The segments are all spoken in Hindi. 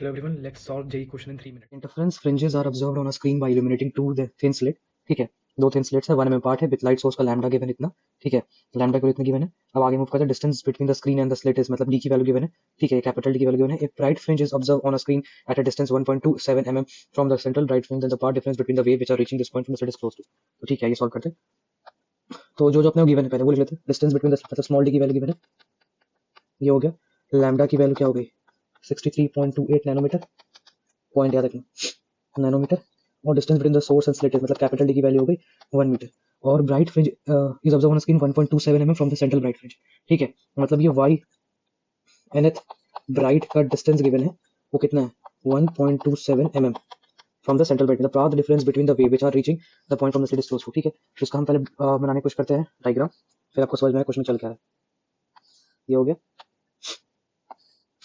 Hello everyone, let's solve JEE question in 3 minutes. Interference fringes are observed on a screen by illuminating two thin slit. ठीक है, दो थिन स्लिट्स है, 1 mm पार्ट है, विद लाइट सोर्स का लैम्डा गिवन इतना. ठीक है, लैम्डा को इतना गिवन है. अब आगे मूव करते हैं. Distance between the screen and the slit is, मतलब डी की वैल्यू गिवन है. ठीक है, कैपिटल डी की वैल्यू गिवन है. एक bright fringe is observe on a screen at a distance 1.27 mm from the central bright fringe and the path difference between the wave which are reaching this point from the slit is close to. तो ठीक है, ये सॉल्व करते हैं. तो जो जो अपने गिवन है पहले वो लिख लेते हैं. डिस्टेंस बिटवीन द, मतलब स्मॉल डी की वैल्यू गिवन है, ये हो गया. लैम्डा की वैल्यू क्या हो गई, 63.28 नैनोमीटर. पॉइंट याद रखना, नैनोमीटर. और distance between the source and slit मतलब कैपिटल डी की वैल्यू हो गई 1 मीटर. और bright fringe is observe on screen 1.27 mm from the central bright fringe. ठीक है, मतलब ये वाई nth ब्राइट का डिस्टेंस गिवन है, वो कितना है 1.27 mm from the central bright. The path difference between the wave which are reaching the point from the slit is close to. ठीक है, तो इसका हम पहले बनाने की कोशिश करते हैं डायग्राम, फिर आपको समझ में आएगा क्वेश्चन चल क्या है. ये हो गया,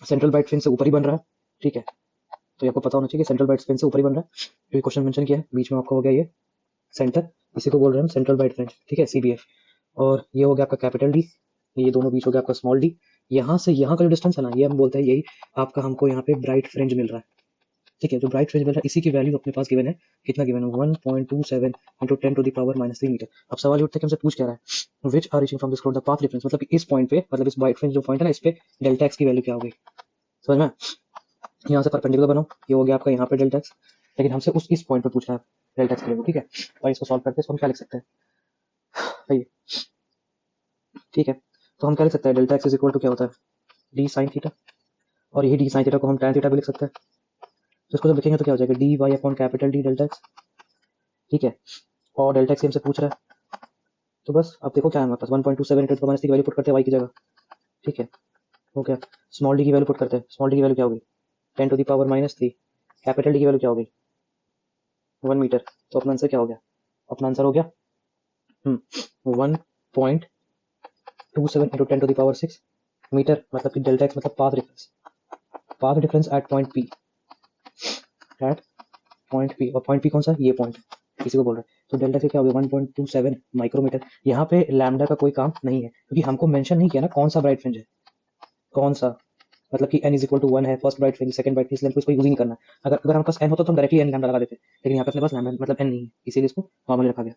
सेंट्रल ब्राइट फ्रिंज से ऊपर ही बन रहा है. ठीक है, तो ये आपको पता होना चाहिए कि सेंट्रल ब्राइट फ्रिंज से ऊपर ही बन रहा है, क्योंकि क्वेश्चन मेंशन किया है. बीच में आपका हो गया ये सेंटर, इसी को बोल रहे हैं हम सेंट्रल ब्राइट फ्रिंज. ठीक है, CBF. और ये हो गया आपका कैपिटल डी, ये दोनों बीच हो गया आपका स्मॉल डी. यहाँ से यहाँ का जो डिस्टेंस है ना, ये हम बोलते हैं यही आपका, हमको यहाँ पे ब्राइट फ्रिंज मिल रहा है. ठीक है, जो ब्राइट फ्रिंज मिल रहा है इसी की वैल्यू अपने पास गिवन है. कितना गिवन है, 1.27 इंटू 10⁻³ मीटर. अब सवाल ये उठता है कि हमसे पूछ क्या रहा है, which are reaching from this the path difference, मतलब इस पॉइंट पे, मतलब इस ब्राइट फ्रिंज जो पॉइंट है ना, इस पे डेल्टा एक्स की वैल्यू क्या हो गई. समझ में, यहाँ से परपेंडिकुलर बनाओ, ये हो गया आपका यहाँ पे डेल्टा एक्स, लेकिन हमसे उस इस पॉइंट पे पूछ रहा है डेल्टा एक्स की वैल्यू. ठीक है, और इसको सॉल्व करके इसको हम क्या लिख सकते हैं भाई. ठीक है, तो हम क्या लिख सकते हैं, delta X is equal to क्या होता है, डी साइन थीटा. और यही डी साइन थीटा को हम टैन थीटा भी लिख सकते हैं. तो इसको जब लिखेंगे तो क्या हो जाएगा, D Y upon capital D delta X. ठीक है, और डेल्टा एक्स हमसे पूछ रहा है, तो बस अब देखो क्या है हमारे पास, 1.27 into the key value put करते हैं वाई की जगह. ठीक है, हो गया. स्मॉल डी की वैल्यू पुट करते हैं, स्मॉल डी की वैल्यू क्या होगी 10⁻⁻3. कैपिटल डी की वैल्यू क्या होगी 1 मीटर. तो अपना आंसर क्या हो गया, अपना आंसर हो गया 1.27 इंटू 10⁻6 मीटर. मतलब कि डेल्टा एक्स मतलब path difference, path difference at point P, at point P. और पॉइंट पी कौन सा है, ये पॉइंट, इसी को बोल रहे हैं. तो डेल्टा से क्या हो गया 1.27 माइक्रोमीटर. यहाँ पे लैम्डा का कोई काम नहीं है, क्योंकि हमको मेंशन नहीं किया ना कौन सा ब्राइट फ्रिंज है, कौन सा, मतलब कि n इज इक्वल टू 1 है, first bright fringe, second bright fringe, इसलिए हमको इसको यूज ही नहीं करना. अगर हमारे पास n होता तो हम डायरेक्टली n लैम्डा लगा देते, लेकिन यहाँ पे अपने पास लैम्डा मतलब n नहीं है, इसीलिए इसको नॉर्मली रखा गया.